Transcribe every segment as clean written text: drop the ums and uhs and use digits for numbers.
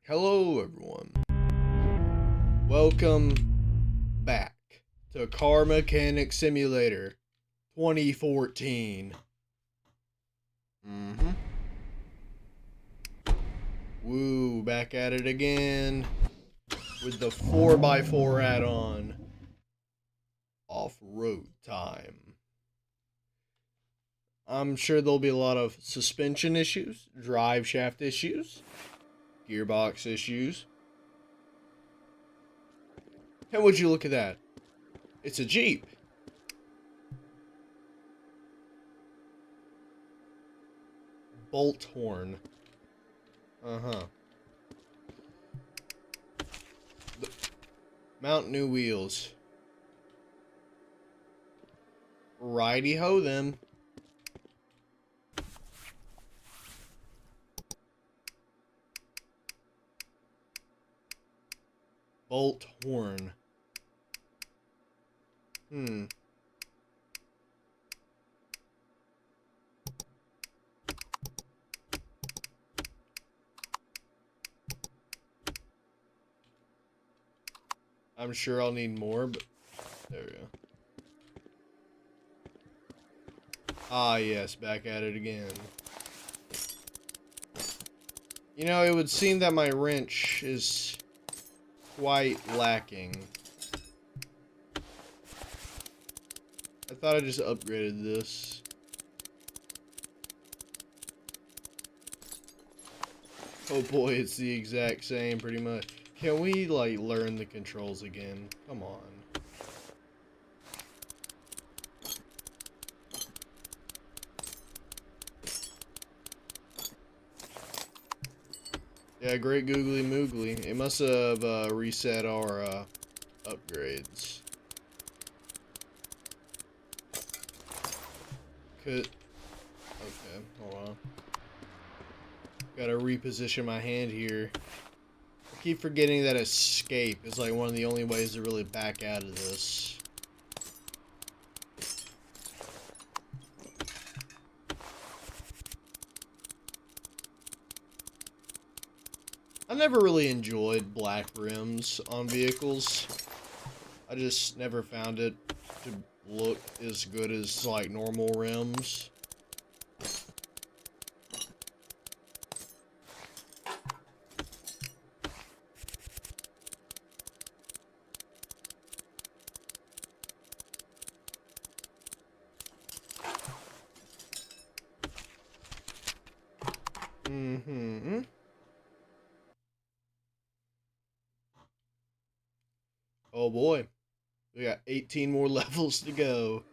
Hello, everyone. Welcome back to Car Mechanic Simulator 2014. Mm-hmm. Woo, back at it again with the 4x4 add-on. Off-road time. I'm sure there'll be a lot of suspension issues, drive shaft issues, gearbox issues. And would you look at that? It's a Jeep. Bolt horn. Uh-huh. Mount new wheels. Righty ho them. Bolt horn. I'm sure I'll need more, but there we go. Ah, yes, back at it again. You know, it would seem that my wrench is quite lacking. I thought I just upgraded this. Oh boy, it's the exact same, pretty much. Can we, like, learn the controls again? Come on. Yeah, great googly moogly. It must have reset our upgrades. Okay, hold on. Gotta reposition my hand here. I keep forgetting that escape is like one of the only ways to really back out of this. I never really enjoyed black rims on vehicles. I just never found it to look as good as like normal rims. Mm-hmm. Oh boy. We got 18 more levels to go.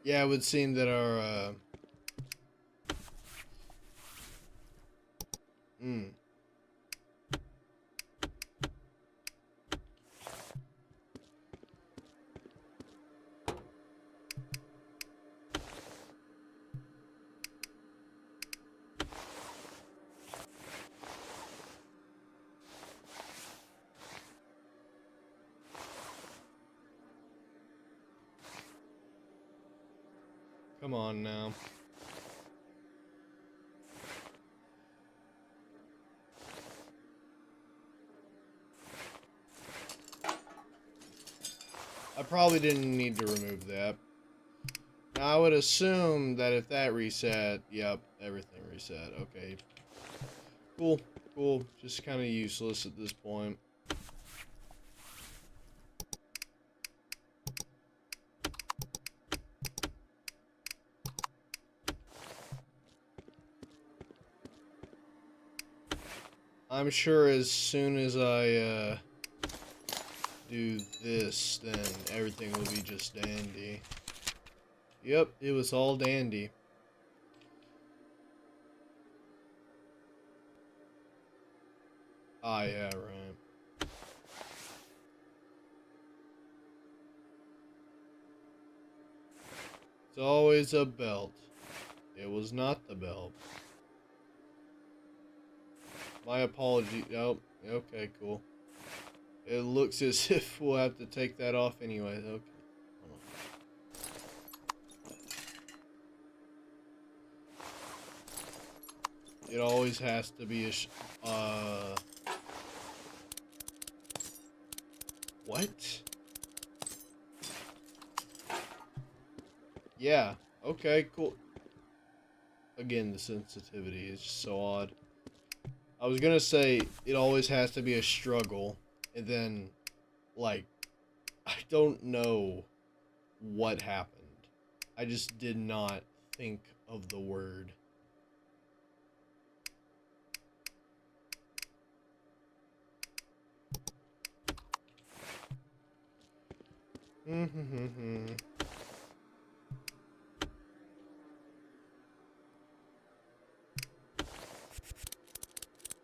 Yeah, it would seem that our come on now. I probably didn't need to remove that. Now, I would assume that if that reset, yep, everything reset. Okay. Cool, cool. Just kind of useless at this point. I'm sure as soon as I do this, then everything will be just dandy. Yep, it was all dandy. Ah, yeah, right. It's always a belt. It was not the belt. My apology. Oh, okay, cool. It looks as if we'll have to take that off anyway. Okay. It always has to be a what? Yeah. Okay, cool. Again, the sensitivity is just so odd. I was gonna say it always has to be a struggle, and then, like, I don't know what happened. I just did not think of the word.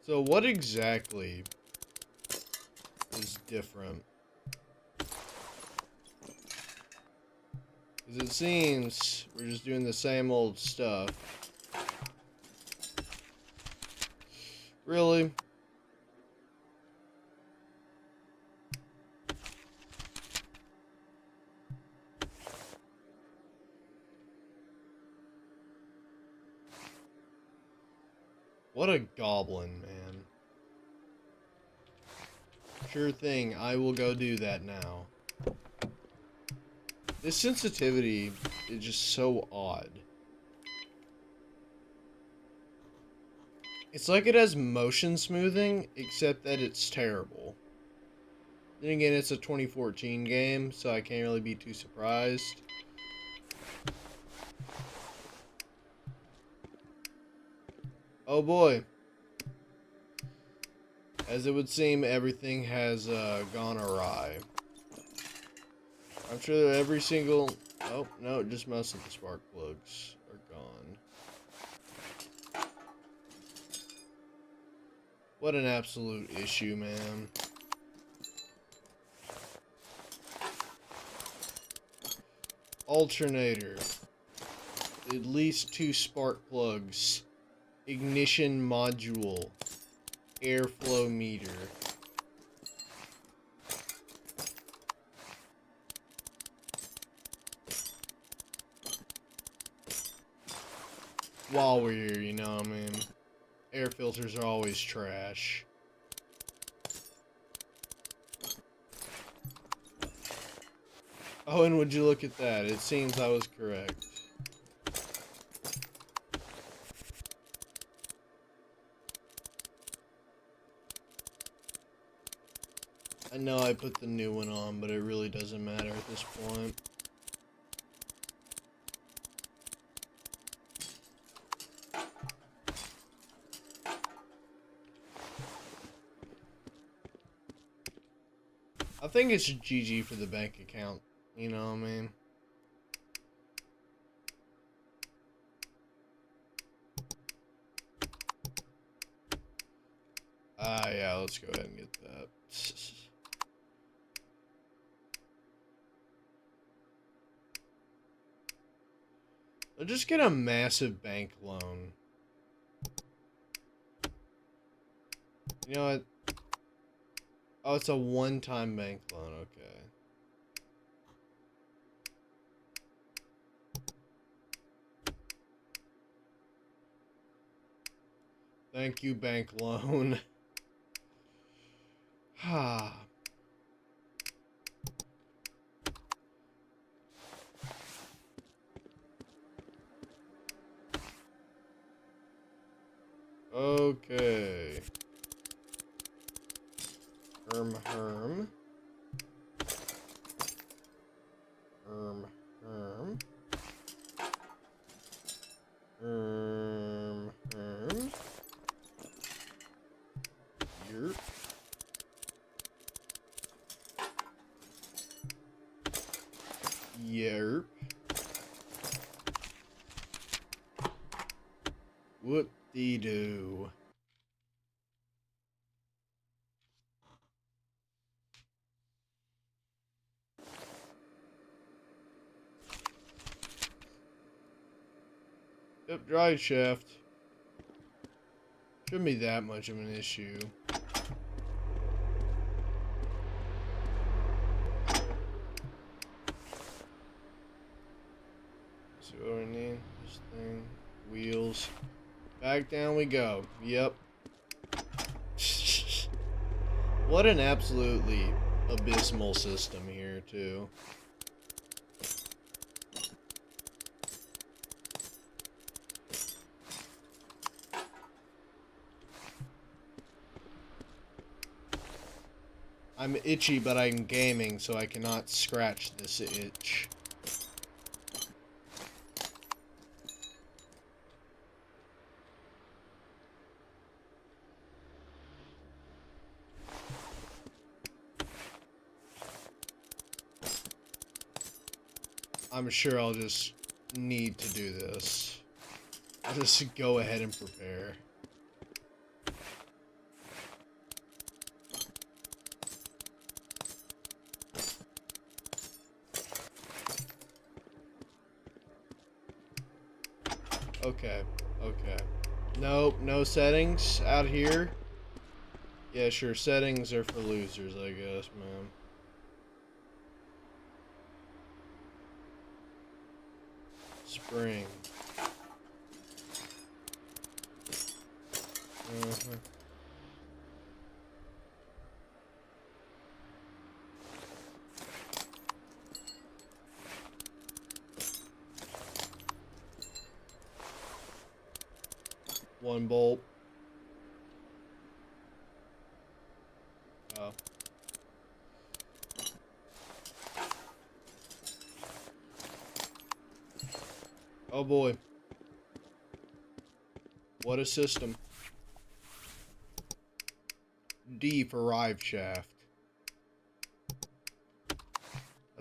So what exactly is different? Because it seems we're just doing the same old stuff. Really? What a goblin, man. Sure thing, I will go do that now. This sensitivity is just so odd. It's like it has motion smoothing, except that it's terrible. Then again, it's a 2014 game, so I can't really be too surprised. Oh boy. As it would seem, everything has gone awry. I'm sure that every single... Oh, no, just most of the spark plugs are gone. What an absolute issue, man. Alternator. At least 2 spark plugs. Ignition module. Airflow meter. While we're here, you know what I mean? Air filters are always trash. Oh, and would you look at that? It seems I was correct. I know I put the new one on, but it really doesn't matter at this point. I think it's GG for the bank account. You know what I mean? Yeah, let's go ahead and get that. I'll just get a massive bank loan. You know what? Oh, it's a one-time bank loan, okay. Thank you, bank loan. Ah. Okay. Herm. Herm. Herm. Yerp. Yerp. Whoop-dee-doo. Yep, drive shaft. Shouldn't be that much of an issue. See what we need? This thing. Wheels. Back down we go. Yep. What an absolutely abysmal system here, too. I'm itchy, but I'm gaming, so I cannot scratch this itch. I'm sure I'll just need to do this. I'll just go ahead and prepare. Okay, okay. Nope, no settings out here. Yeah, sure, settings are for losers, I guess, man. Spring. Uh-huh. One bolt. Oh. Oh boy. What a system. D for Rive Shaft.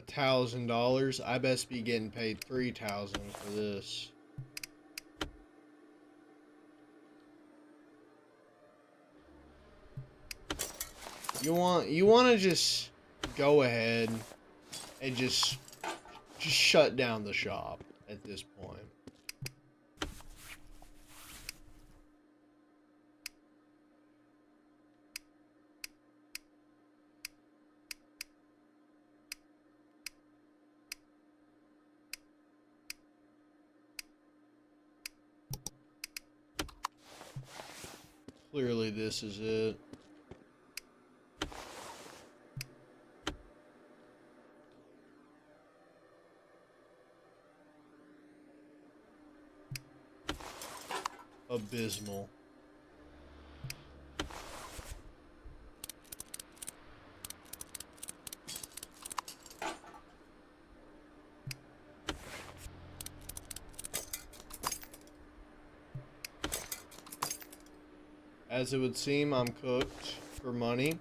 $1,000. I best be getting paid $3,000 for this. You want to just go ahead and just shut down the shop at this point. Clearly this is it. Abysmal. As it would seem, I'm cooked for money.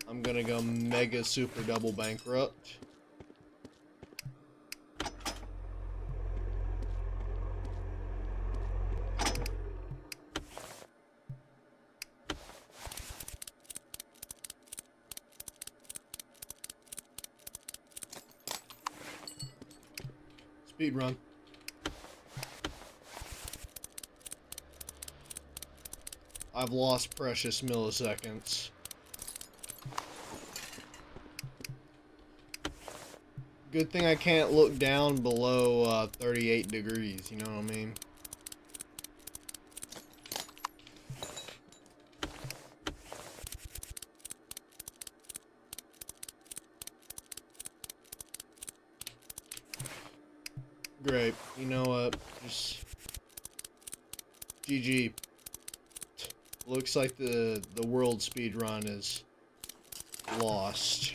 I'm gonna go mega super double bankrupt. Speed run. I've lost precious milliseconds. Good thing I can't look down below 38 degrees, you know what I mean? Great. You know what? Just GG. Looks like the world speed run is lost.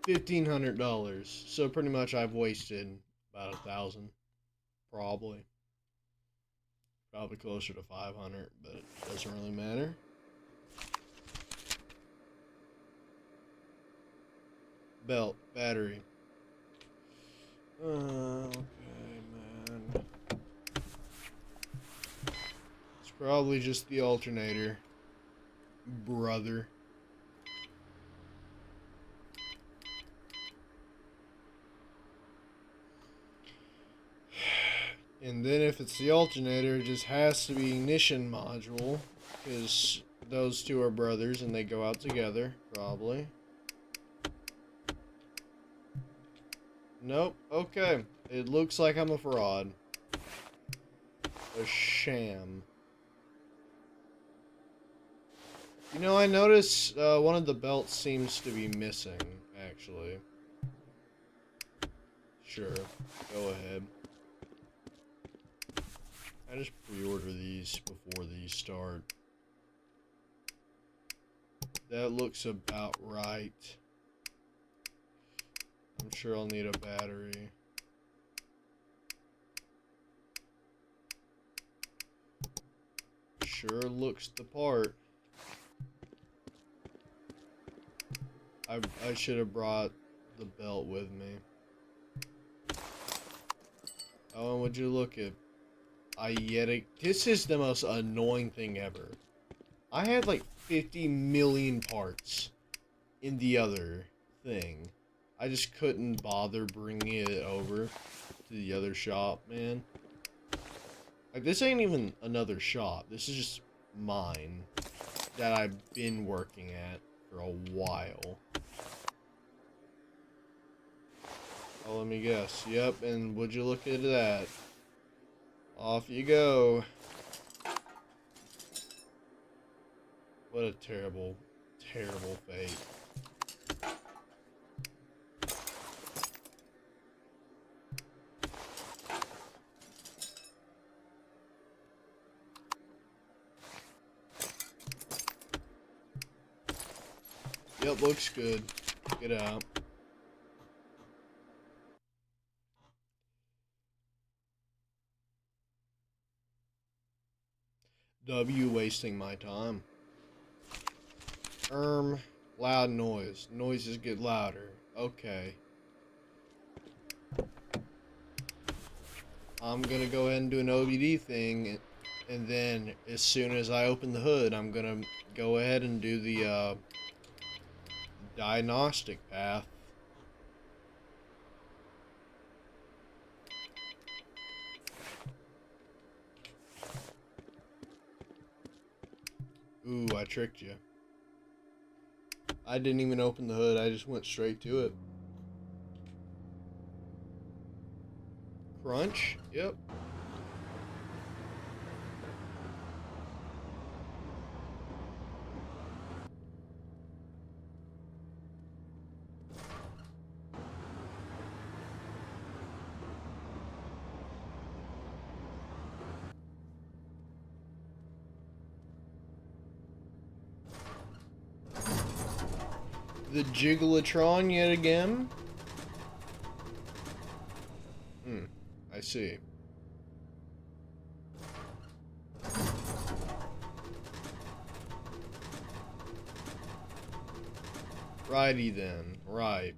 $1,500. So pretty much I've wasted about 1,000. Probably closer to 500, but it doesn't really matter. Belt, battery. Okay, man. It's probably just the alternator, brother. And then if it's the alternator, it just has to be ignition module, because those two are brothers and they go out together, probably. Nope. Okay. It looks like I'm a fraud. A sham. You know, I notice one of the belts seems to be missing, actually. Sure. Go ahead. I just pre-order these before these start. That looks about right. I'm sure I'll need a battery. Sure looks the part. I should have brought the belt with me. Oh, and would you look at this is the most annoying thing ever. I had like 50 million parts in the other thing. I just couldn't bother bringing it over to the other shop, man. Like, this ain't even another shop. This is just mine that I've been working at for a while. Oh, let me guess. Yep, and would you look at that? Off you go. What a terrible, terrible fate. Yep, looks good. Get out. W wasting my time. Loud noise. Noises get louder. Okay. I'm gonna go ahead and do an OBD thing, and then as soon as I open the hood, I'm gonna go ahead and do the diagnostic path. Ooh, I tricked you. I didn't even open the hood, I just went straight to it. Crunch? Yep. The Jiggletron yet again? I see. Righty then, right.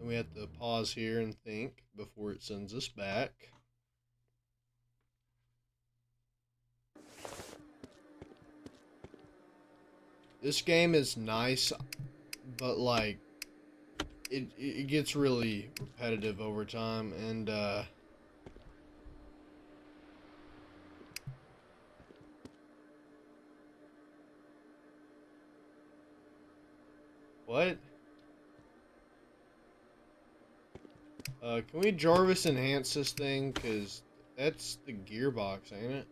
Then we have to pause here and think before it sends us back. This game is nice, but like, it gets really repetitive over time, and what? Can we Jarvis enhance this thing? Cause that's the gearbox, ain't it?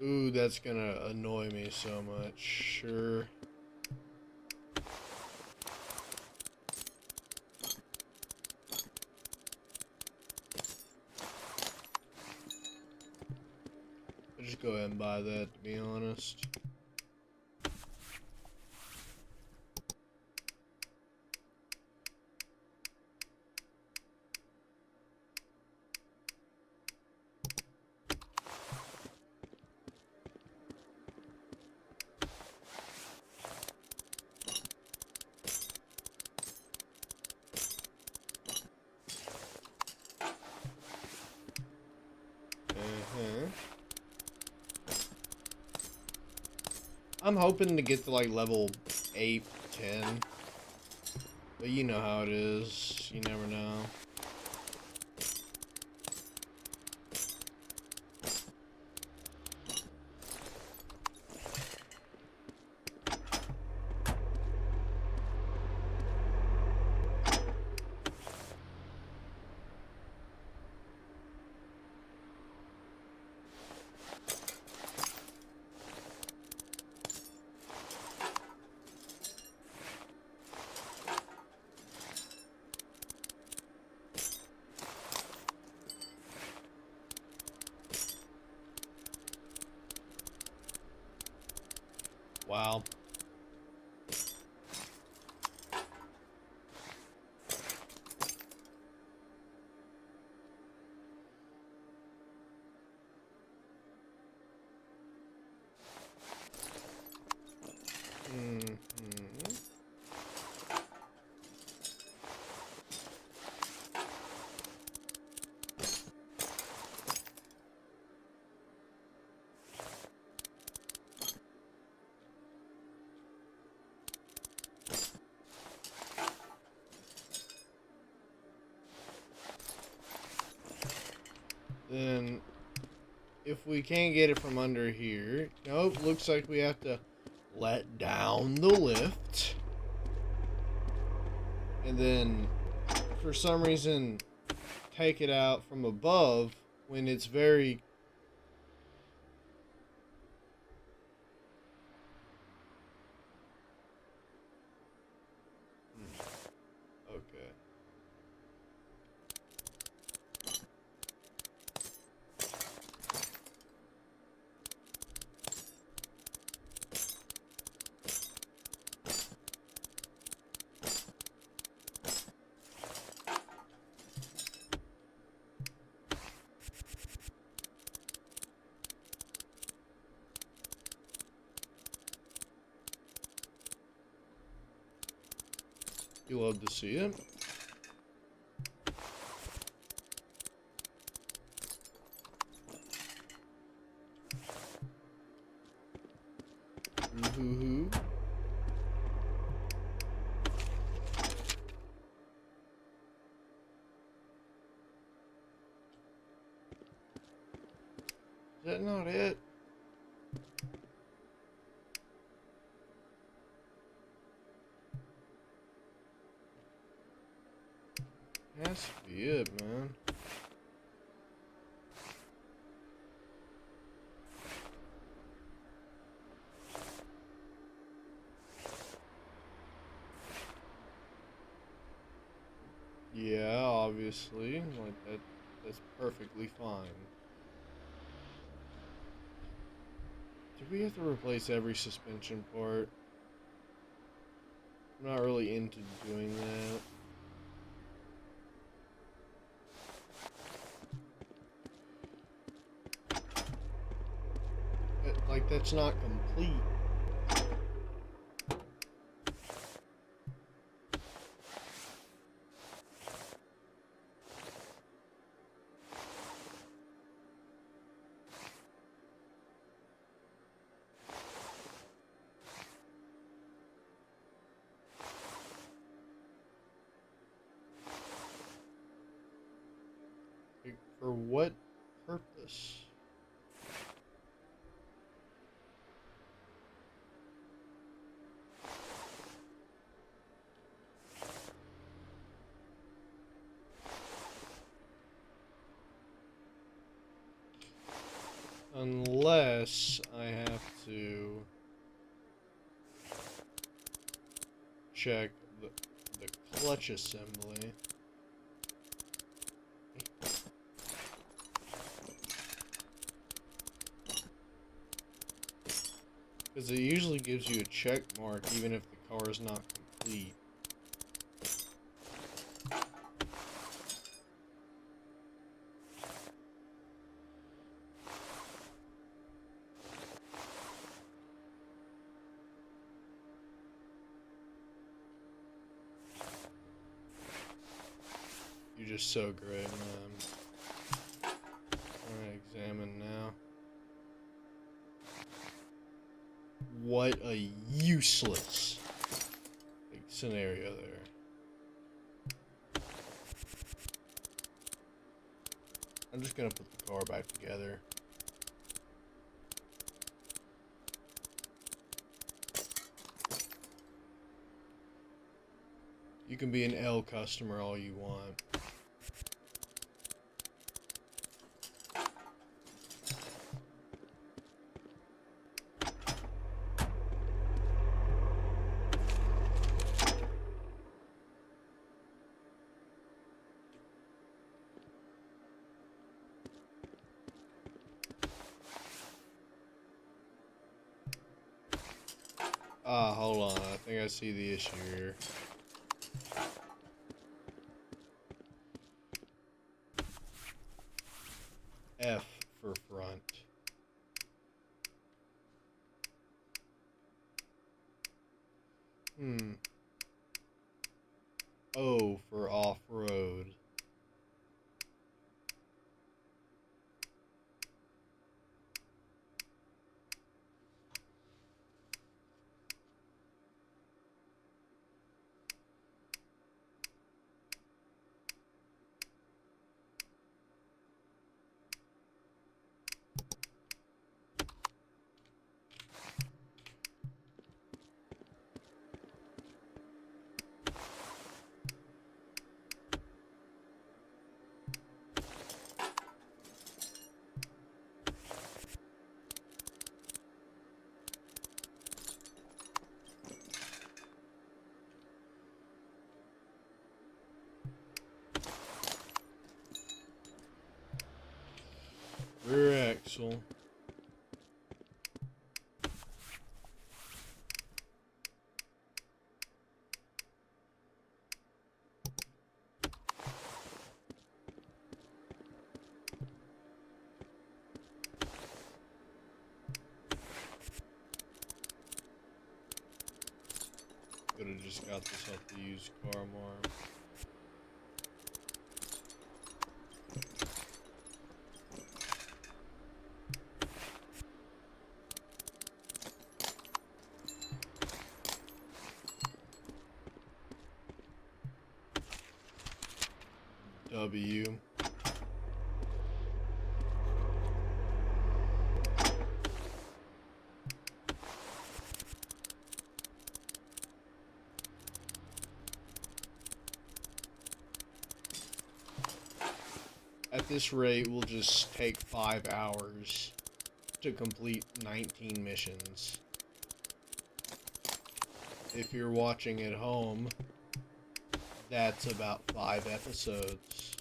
Ooh, that's gonna annoy me so much. Sure. I'll just go ahead and buy that, to be honest. I'm hoping to get to like level 8, 10. But you know how it is. You never know. Wow. Mm-hmm. Then, if we can't get it from under here, nope, looks like we have to let down the lift. And then, for some reason, take it out from above when it's very... Okay. You love to see it. Ooh-hoo-hoo. Is that not it? Has to be it, man. Yeah, obviously. Like that's perfectly fine. Do we have to replace every suspension part? I'm not really into doing that. Like, that's not complete. Like, for what purpose? Unless I have to check the clutch assembly. Because it usually gives you a check mark even if the car is not complete. You're just so great, man. I'm gonna examine now. What a useless scenario there. I'm just gonna put the car back together. You can be an L customer all you want. Ah, hold on. I think I see the issue here. F for front. O for off-road. Rear axle. Could have just got this off the used car mark. W. At this rate, we'll just take 5 hours to complete 19 missions. If you're watching at home, that's about 5 episodes.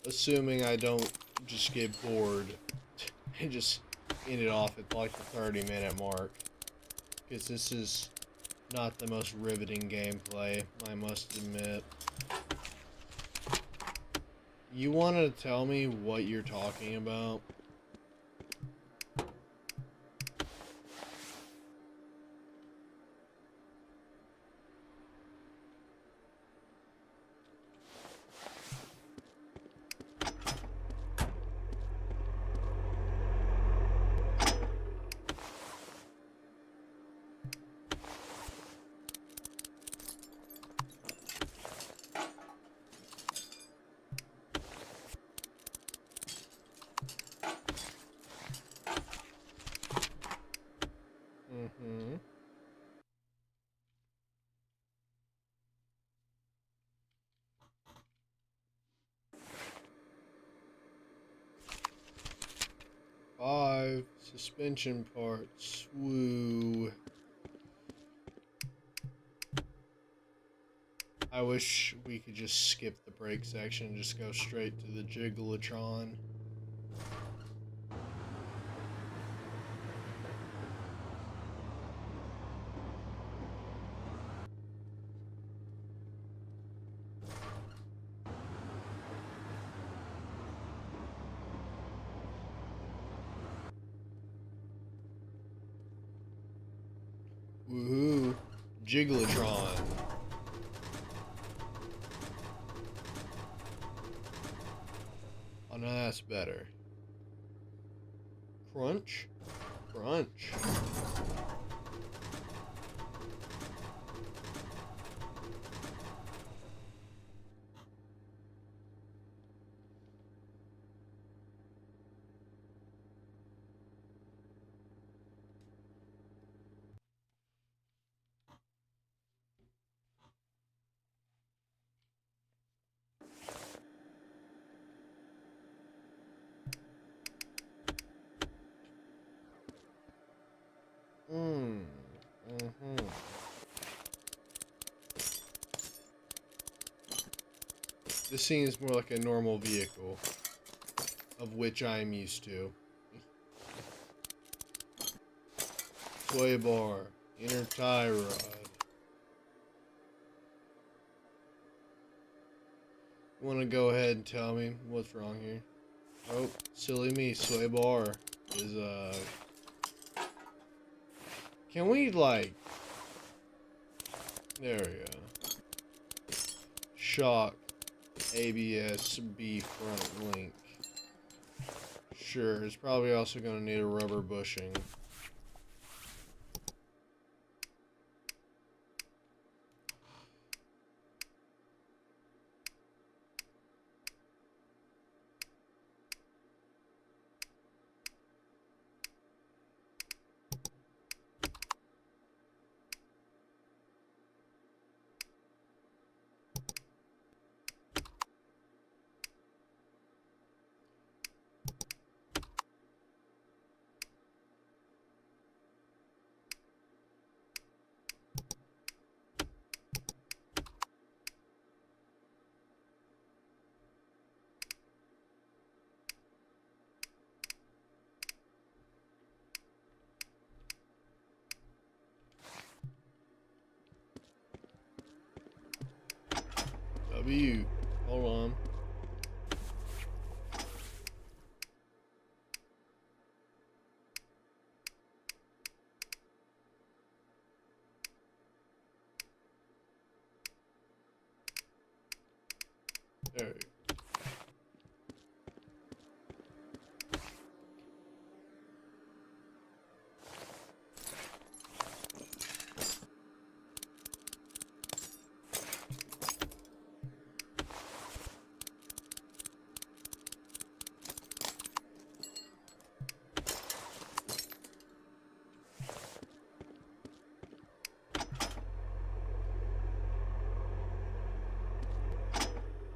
Assuming I don't just get bored and just end it off at like the 30-minute mark. Because this is not the most riveting gameplay, I must admit. You want to tell me what you're talking about? Mm-hmm. Five suspension parts. Woo. I wish we could just skip the brake section and just go straight to the Jiggletron. Woohoo! Jiggletron. Oh no, that's better. Crunch? Crunch. This seems more like a normal vehicle, of which I am used to. Sway bar, inner tie rod. You want to go ahead and tell me what's wrong here? Oh, silly me, sway bar is, can we, like... There we go. Shock, ABS, B front link. Sure, it's probably also going to need a rubber bushing. W. Hold on. There we go.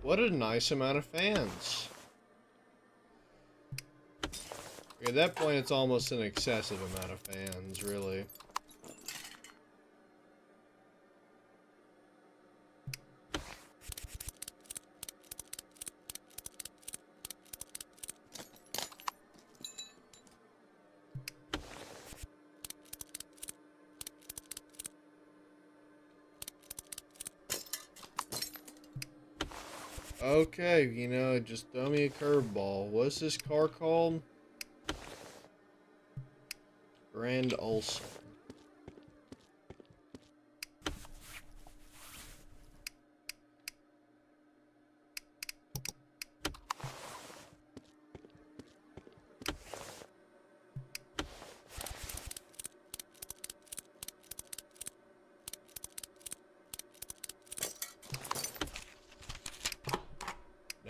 What a nice amount of fans. At that point, it's almost an excessive amount of fans, really. Okay, you know, just throw me a curveball. What's this car called? Grand Olson.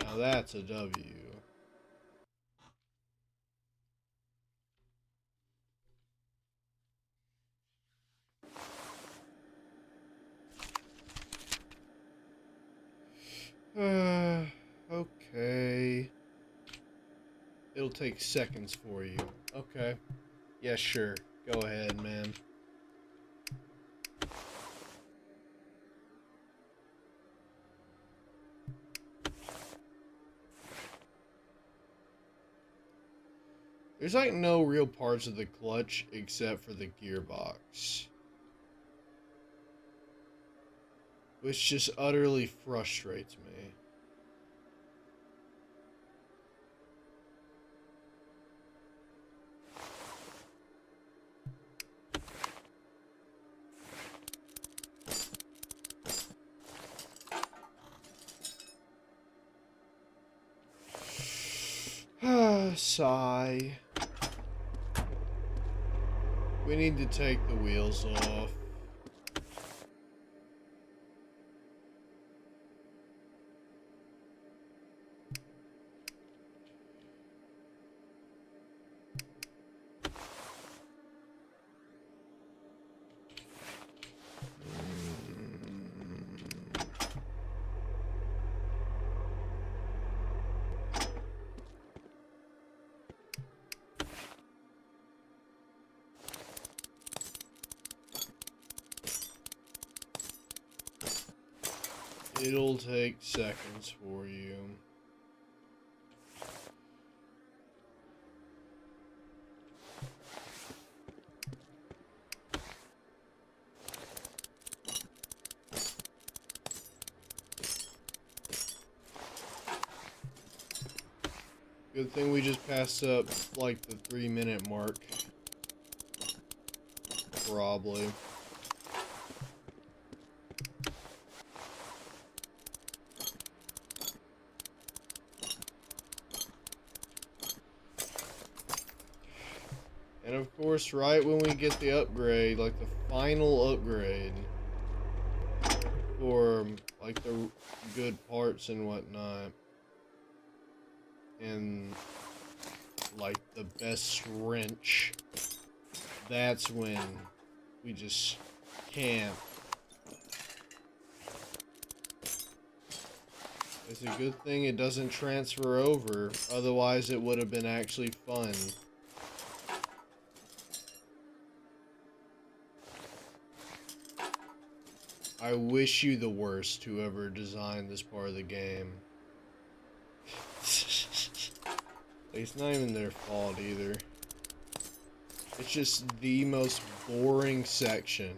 Now that's a W. Okay. It'll take seconds for you. Okay. Yeah, sure. Go ahead, man. There's like no real parts of the clutch except for the gearbox, which just utterly frustrates me. Sigh. We need to take the wheels off. It'll take seconds for you. Good thing we just passed up, like, the 3-minute mark. Probably. And of course, right when we get the upgrade, like the final upgrade for, like, the good parts and whatnot, and, like, the best wrench, that's when we just can't. It's a good thing it doesn't transfer over, otherwise it would have been actually fun. I wish you the worst, whoever designed this part of the game. It's not even their fault either. It's just the most boring section,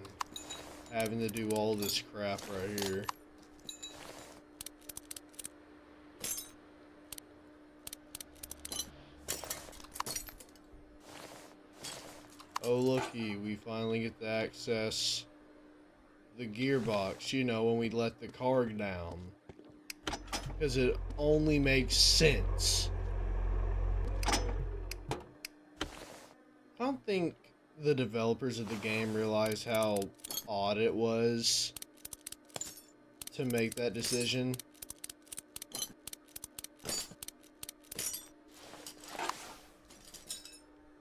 having to do all this crap right here. Oh looky, we finally get to access the gearbox, you know, when we let the car down. Because it only makes sense. I don't think the developers of the game realized how odd it was to make that decision.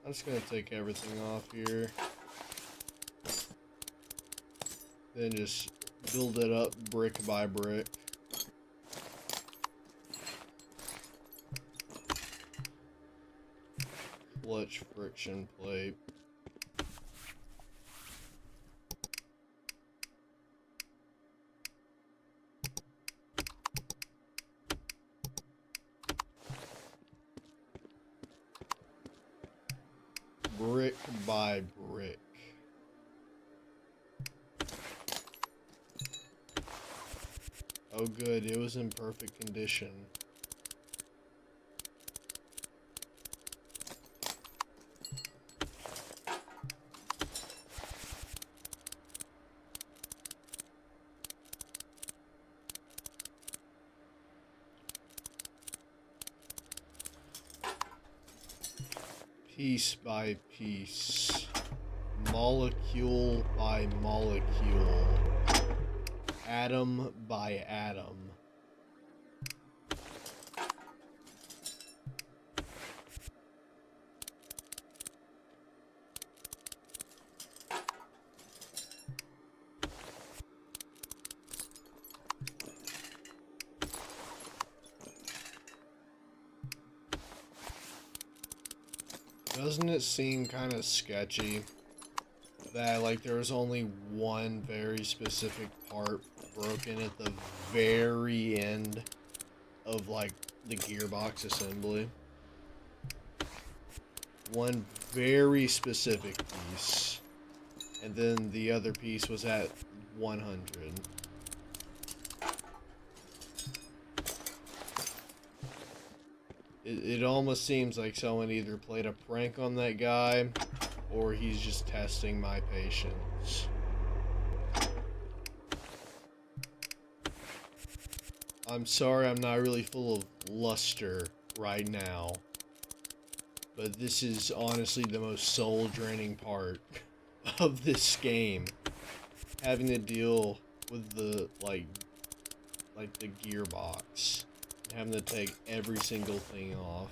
I'm just gonna take everything off here. Then just build it up brick by brick. Clutch friction plate. Brick by brick. Oh good, it was in perfect condition. Piece by piece. Molecule by molecule. Atom by atom. Doesn't it seem kind of sketchy that, like, there was only one very specific part broken at the very end of, like, the gearbox assembly? One very specific piece, and then the other piece was at 100. It almost seems like someone either played a prank on that guy, or he's just testing my patience. I'm sorry I'm not really full of luster right now, but this is honestly the most soul-draining part of this game. Having to deal with the, like the gearbox. Having to take every single thing off.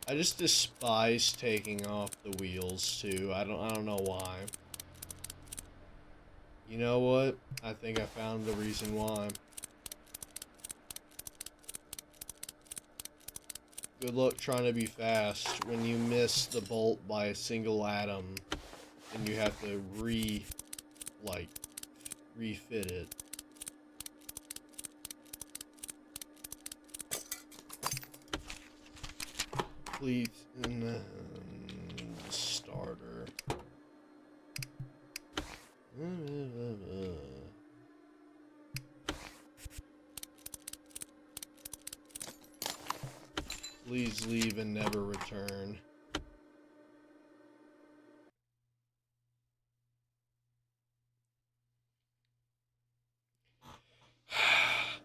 I just despise taking off the wheels too. I don't know why. You know what? I think I found the reason why. Good luck trying to be fast when you miss the bolt by a single atom and you have to refit it. Complete and then starter. Please leave and never return.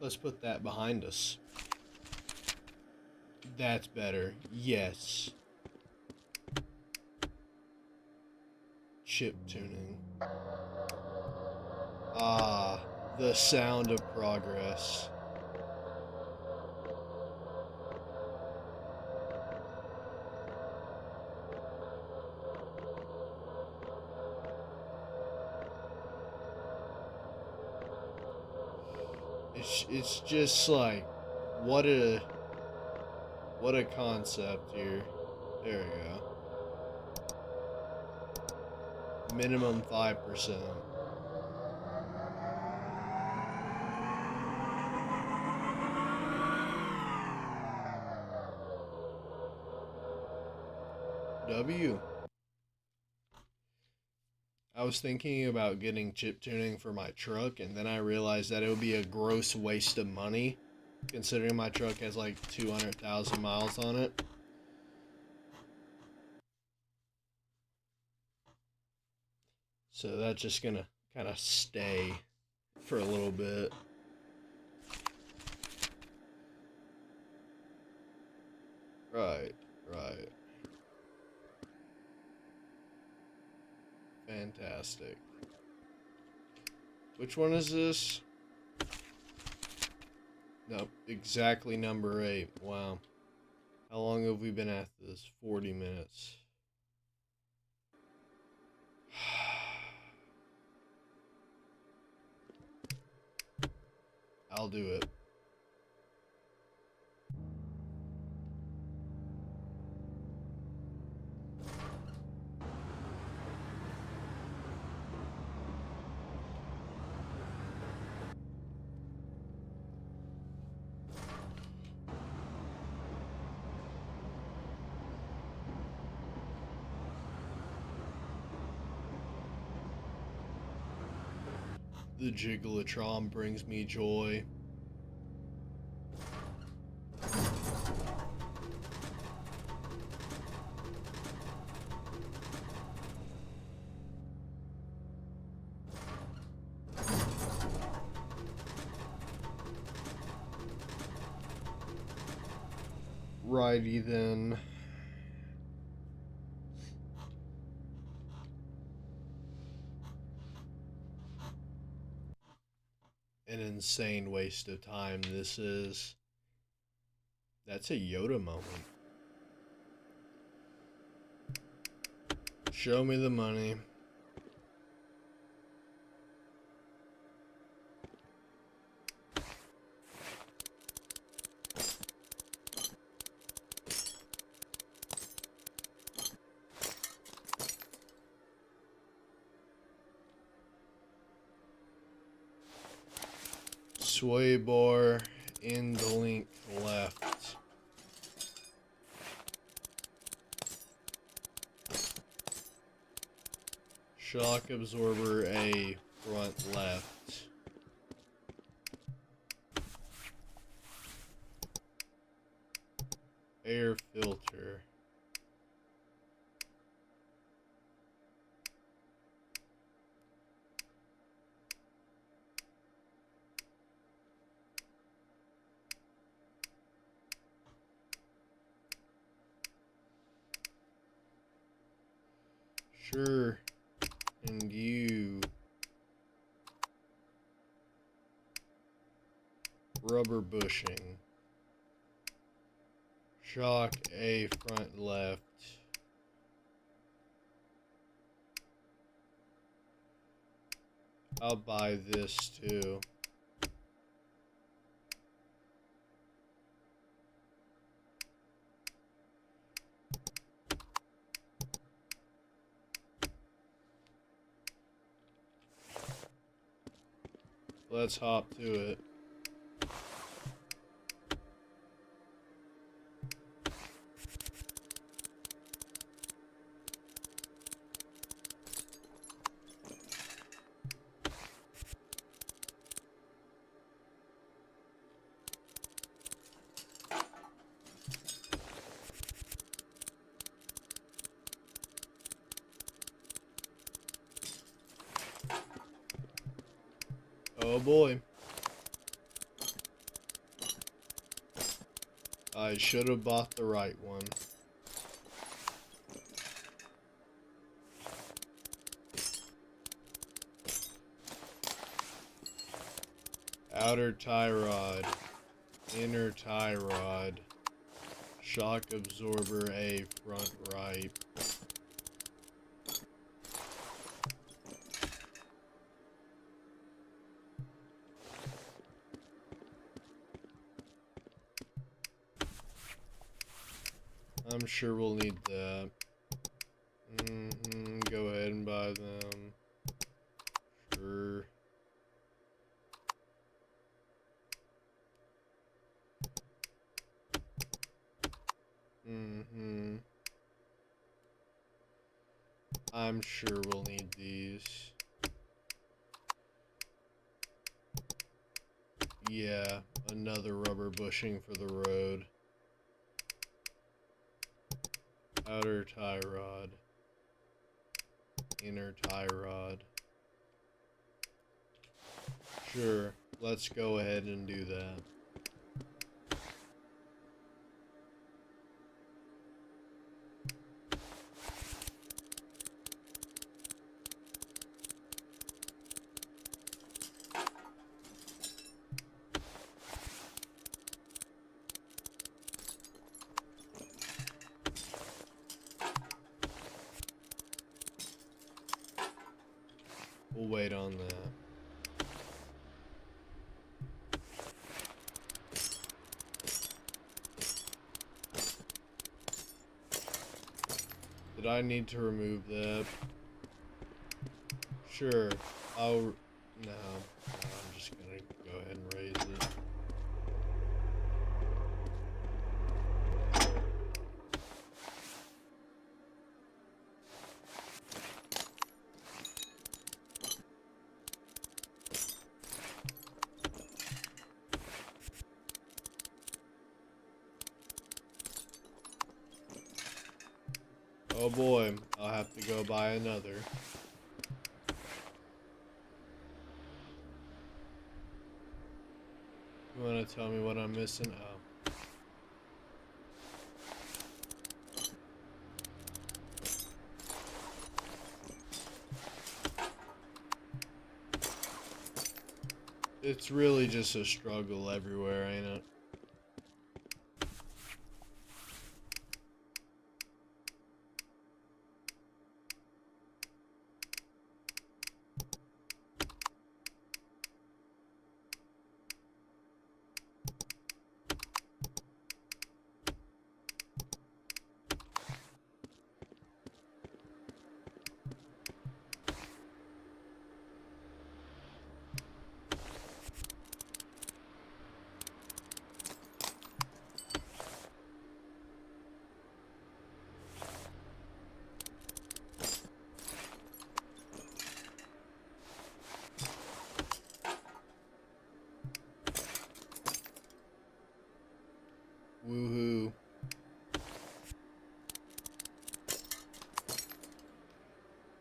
Let's put that behind us. That's better. Yes. Chip tuning. Ah, the sound of progress. It's just like, what a concept here. There we go. Minimum 5%. W. I was thinking about getting chip tuning for my truck, and then I realized that it would be a gross waste of money, considering my truck has like 200,000 miles on it. So that's just gonna kind of stay for a little bit. Right. Fantastic. Which one is this? Nope, exactly number 8. Wow. How long have we been at this? 40 minutes. I'll do it. The Jiggletron brings me joy. Righty then. An insane waste of time this is. That's a Yoda moment. Show me the money. Sway bar in the link left. Shock absorber A front left. Air filter. Sure. And you. Rubber bushing. Shock A front left. I'll buy this too. Let's hop to it. Oh boy. I should have bought the right one. Outer tie rod. Inner tie rod. Shock absorber A, front right. I'm sure we'll need that. Go ahead and buy them. Sure. I'm sure we'll need these. Yeah, another rubber bushing for the road. Outer tie rod. Inner tie rod. Sure, let's go ahead and do that. We'll wait on that. Did I need to remove that? Sure. No, I'm just gonna go ahead and raise it. Oh boy, I'll have to go buy another. You wanna tell me what I'm missing? Oh. It's really just a struggle everywhere, ain't it? Woohoo.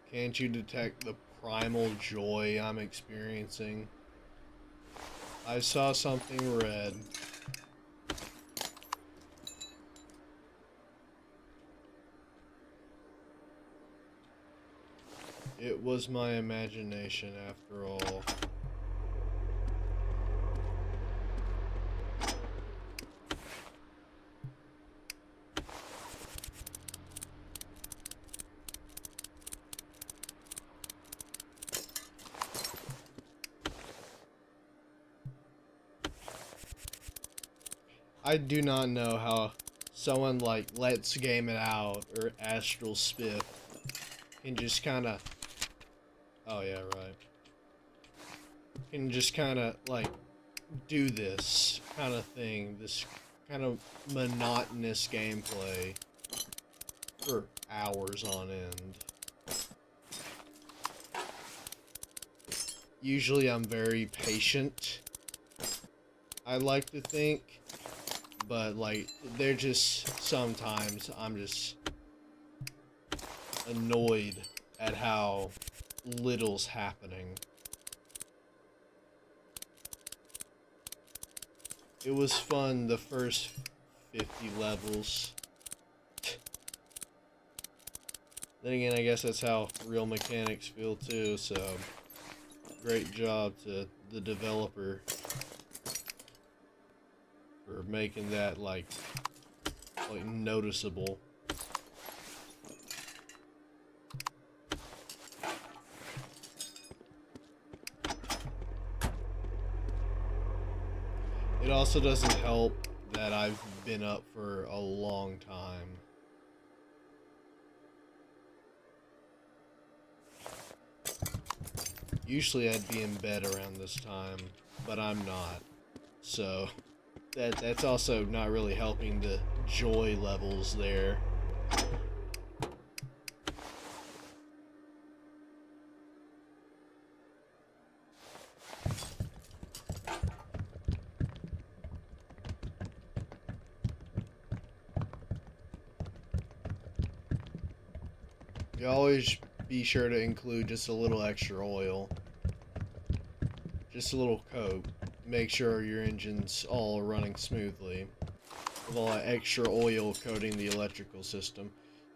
Can't you detect the primal joy I'm experiencing? I saw something red. It was my imagination after all. I do not know how someone like Let's Game It Out or Astral Spiff can just kind of... Oh yeah, right. can just kind of like do this kind of thing, this kind of monotonous gameplay for hours on end. Usually I'm very patient, I like to think, but like they're just sometimes I'm just annoyed at how little's happening. It was fun the first 50 levels. Then again, I guess that's how real mechanics feel too, so great job to the developer for making that like noticeable. It also doesn't help that I've been up for a long time. Usually I'd be in bed around this time, but I'm not. So that's also not really helping the joy levels there. You always be sure to include just a little extra oil. Just a little coat. Make sure your engine's all running smoothly. With all that extra oil coating the electrical system.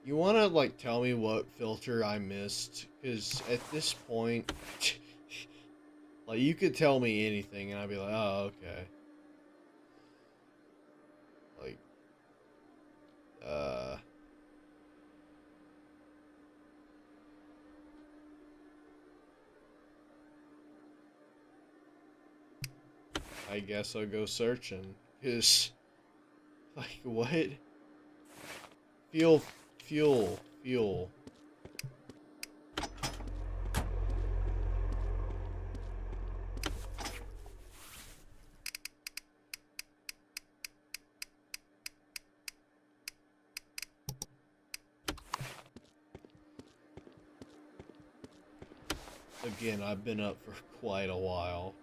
You wanna like tell me what filter I missed? Cause at this point like you could tell me anything and I'd be like, oh okay. Like I guess I'll go searching. Cause like what? Fuel. Again, I've been up for quite a while.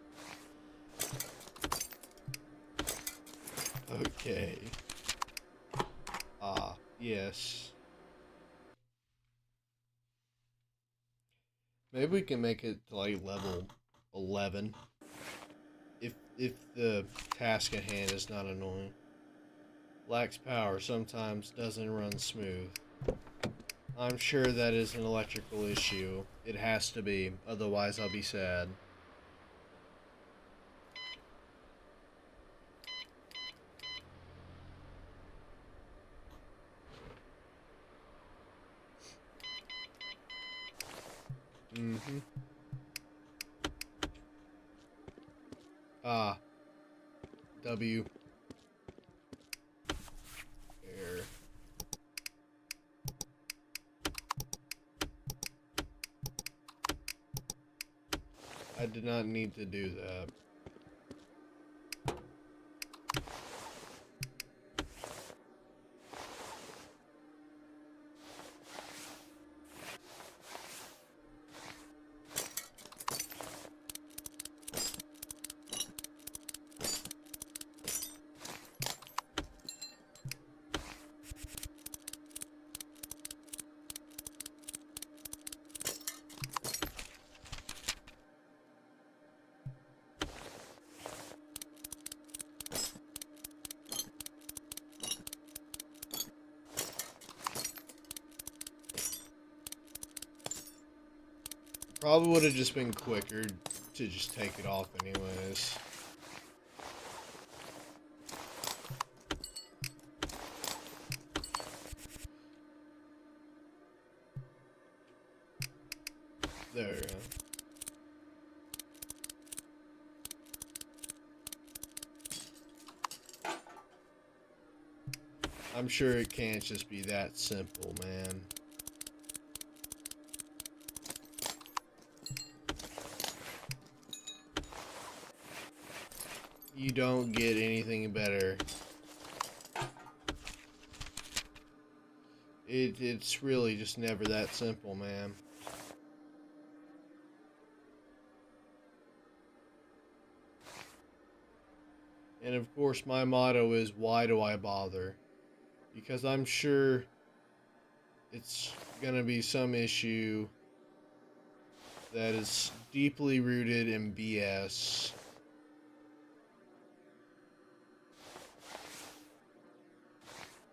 Okay. Ah, yes. Maybe we can make it to like level 11. If the task at hand is not annoying. Lacks power, sometimes doesn't run smooth. I'm sure that is an electrical issue. It has to be, otherwise I'll be sad. Mm-hmm. Ah. W. Air. I did not need to do that. Probably would have just been quicker to just take it off anyways. There we go. I'm sure it can't just be that simple, man. You don't get anything better. It's really just never that simple, man. And of course, my motto is, why do I bother? Because I'm sure it's gonna be some issue that is deeply rooted in BS.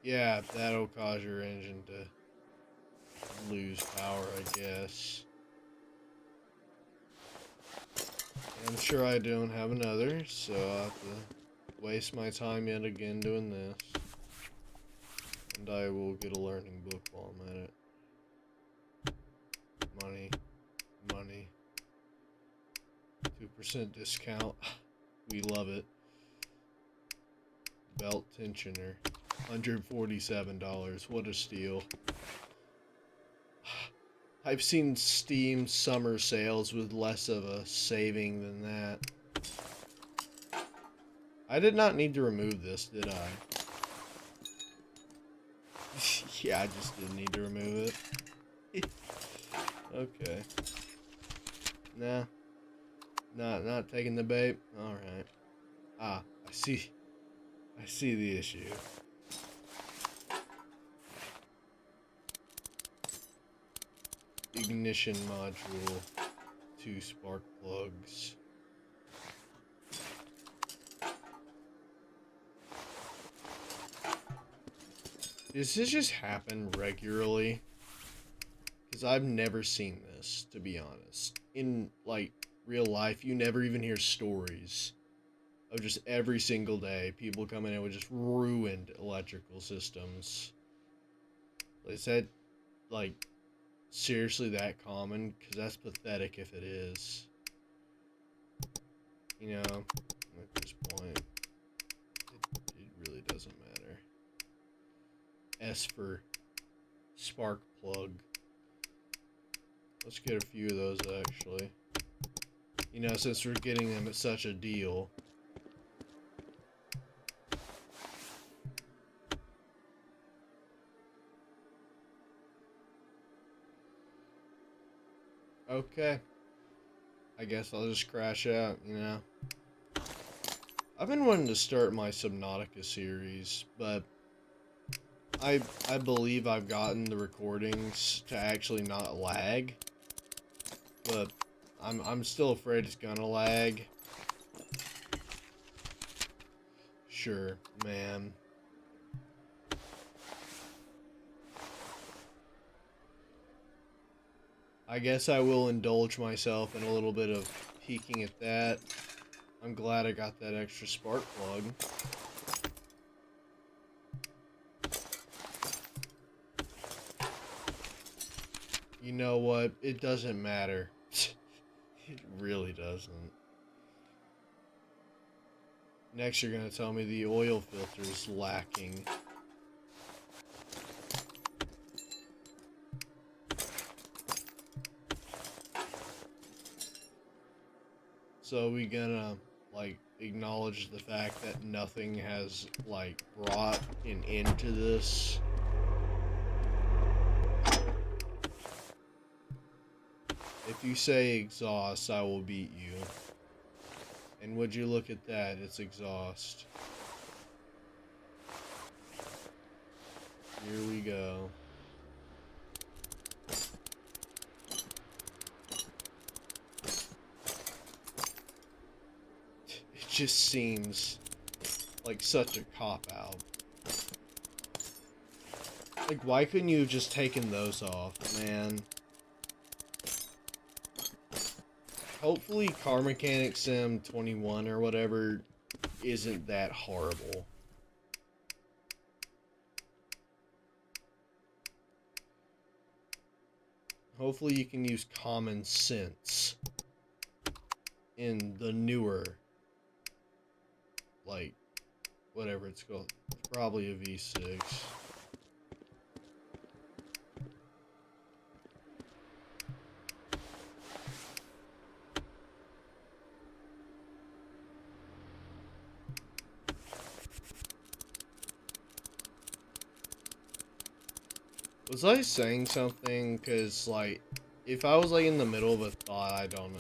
Yeah, that'll cause your engine to lose power, I guess. I'm sure I don't have another, so I'll have to waste my time yet again doing this. And I will get a learning book while I'm at it. Money. Money. 2% discount. We love it. Belt tensioner. $147. What a steal. I've seen Steam summer sales with less of a saving than that. I did not need to remove this, did I? Yeah, I just didn't need to remove it. Okay. Nah. Not taking the bait? Alright. Ah, I see the issue. Ignition module. 2 spark plugs. Does this just happen regularly? Because I've never seen this, to be honest. In, like, real life, you never even hear stories of just every single day people coming in with just ruined electrical systems. Is that, like, seriously that common? Because that's pathetic if it is. You know, at this point, it really doesn't matter. S for spark plug. Let's get a few of those, actually. You know, since we're getting them at such a deal. Okay. I guess I'll just crash out, you know. I've been wanting to start my Subnautica series, but I believe I've gotten the recordings to actually not lag. But I'm still afraid it's gonna lag. Sure, man. I guess I will indulge myself in a little bit of peeking at that. I'm glad I got that extra spark plug. You know what? It doesn't matter. It really doesn't. Next, you're gonna tell me the oil filter's lacking. So we gonna, like, acknowledge the fact that nothing has, like, brought an end to this? If you say exhaust, I will beat you. And would you look at that? It's exhaust. Here we go. It just seems like such a cop-out. Like, why couldn't you have just taken those off, man? Hopefully Car Mechanic Sim 21 or whatever isn't that horrible. Hopefully you can use common sense in the newer, like, whatever it's called. It's probably a V6. Was I saying something? Because, like, if I was, like, in the middle of a thought, I don't know.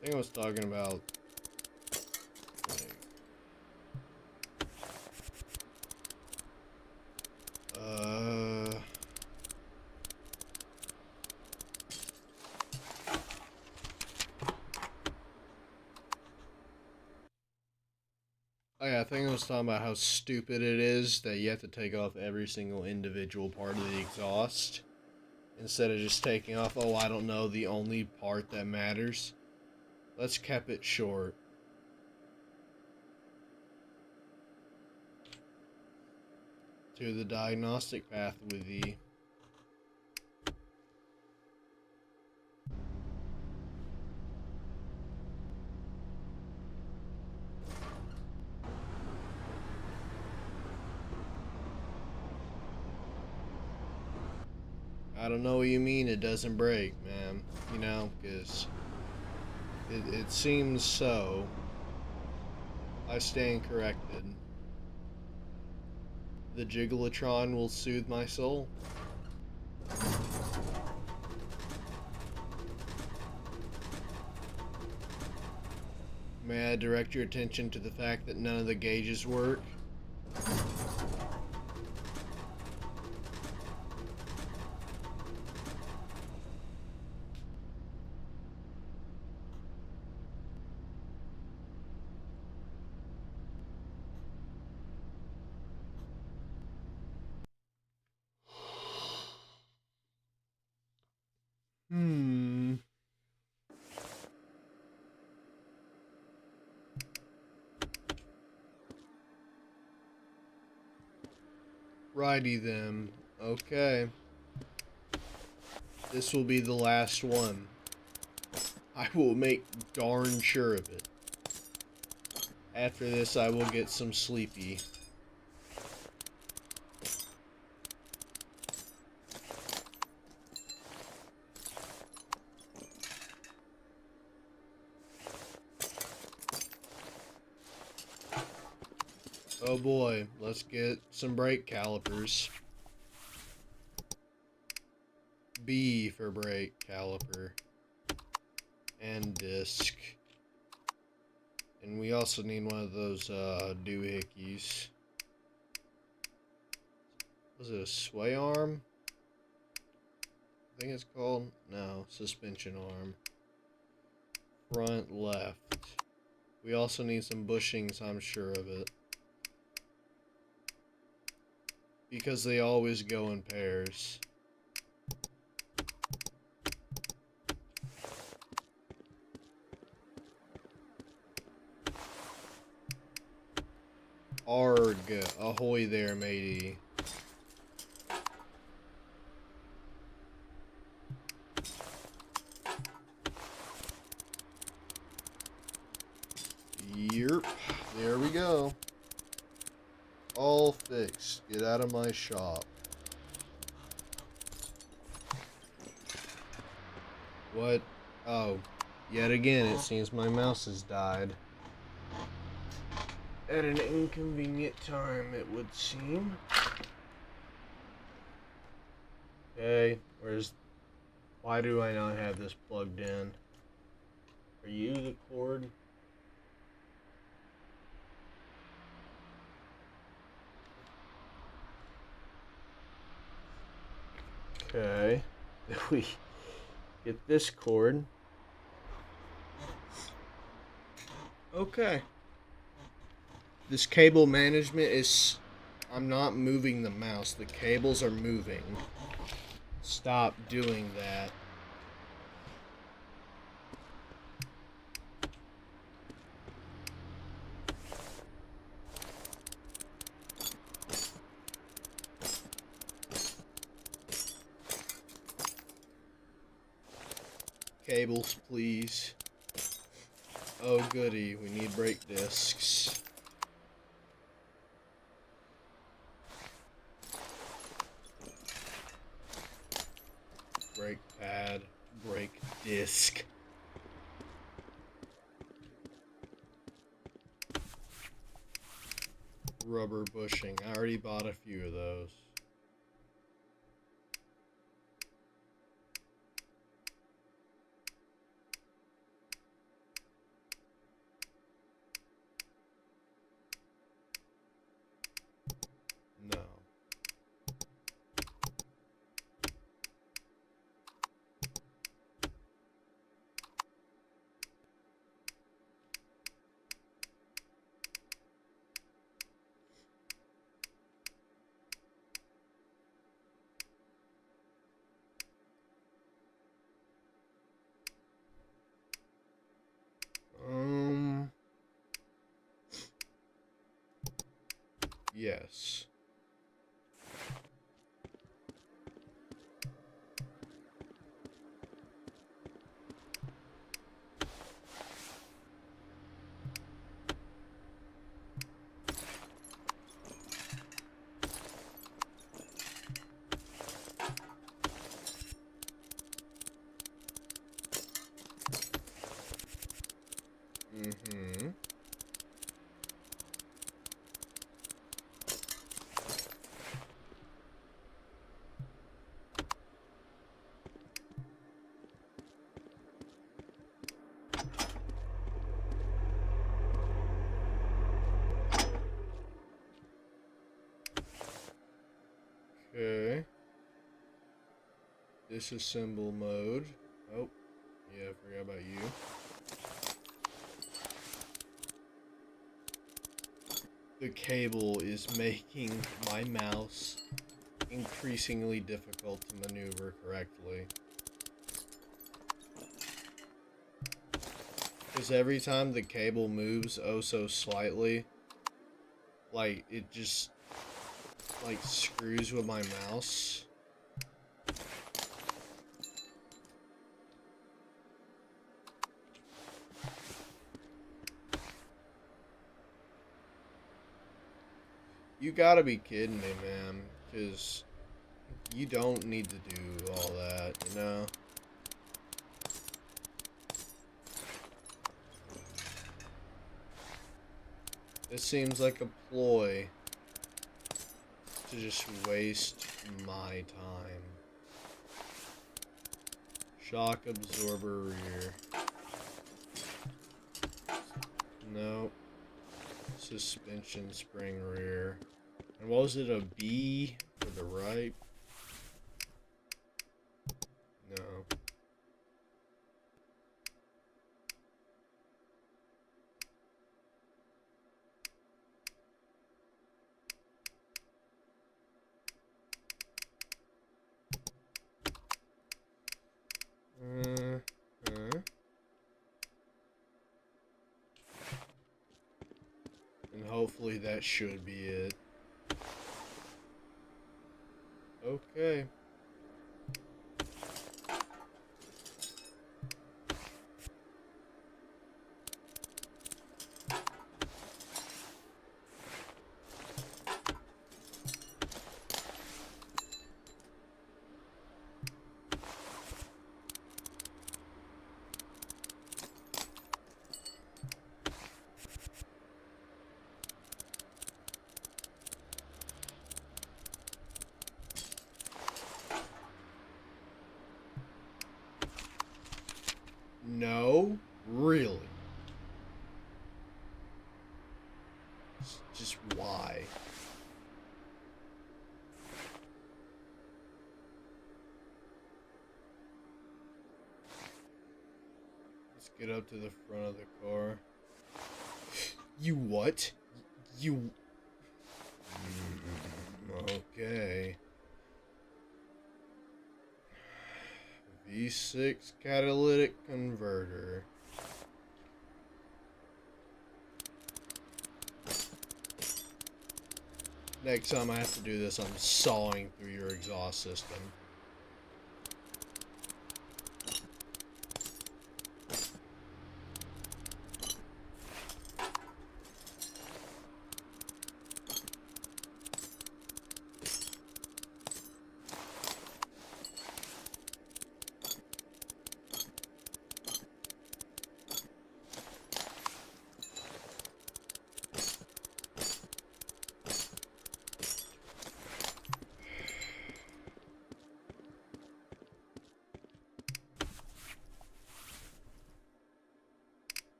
I think I was talking about, like, oh yeah, I think I was talking about how stupid it is that you have to take off every single individual part of the exhaust instead of just taking off, oh, I don't know, the only part that matters. Let's keep it short. To the diagnostic path with thee. I don't know what you mean it doesn't break, man. You know, because it seems so. I stand corrected. The Jiggletron will soothe my soul. May I direct your attention to the fact that none of the gauges work? Hmm. Righty then. Okay. This will be the last one. I will make darn sure of it. After this, I will get some sleepy. Oh boy, let's get some brake calipers. B for brake caliper. And disc. And we also need one of those doohickeys. Was it a sway arm? I think it's called? No, suspension arm. Front left. We also need some bushings, I'm sure of it. Because they always go in pairs. Arg, ahoy there, matey. Yep, there we go. All fixed. Get out of my shop. What? Oh, yet again, it seems my mouse has died. At an inconvenient time, it would seem. Okay, why do I not have this plugged in? Are you the cord? Okay, if we get this cord. Okay. This cable management is... I'm not moving the mouse. The cables are moving. Stop doing that. Cables, please. Oh, goody. We need brake discs. Brake pad. Brake disc. Rubber bushing. I already bought a few of those. Yes. Mm-hmm. Okay. Disassemble mode. Oh, yeah, I forgot about you. The cable is making my mouse increasingly difficult to maneuver correctly. Because every time the cable moves oh so slightly, like, it just, like, screws with my mouse. You gotta be kidding me, man. Because you don't need to do all that, you know? This seems like a ploy to just waste my time. Shock absorber rear. Nope. Suspension spring rear. And what was it, a B for the right? No. And hopefully that should be it. Okay. No? Really? Just why? Let's get up to the front of the car. You what? You... Okay. V6 catalytic converter. Next time I have to do this, I'm sawing through your exhaust system.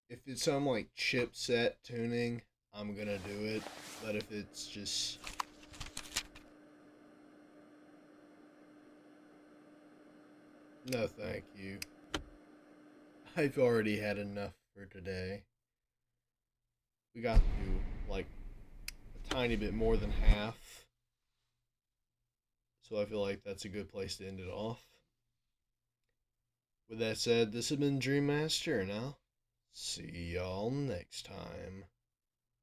if it's some like chipset tuning, I'm gonna do it. But if it's just no, thank you. I've already had enough for today. We got to like a tiny bit more than half, so I feel like that's a good place to end it off. With that said, this has been Dreammaster, and I'll see y'all next time.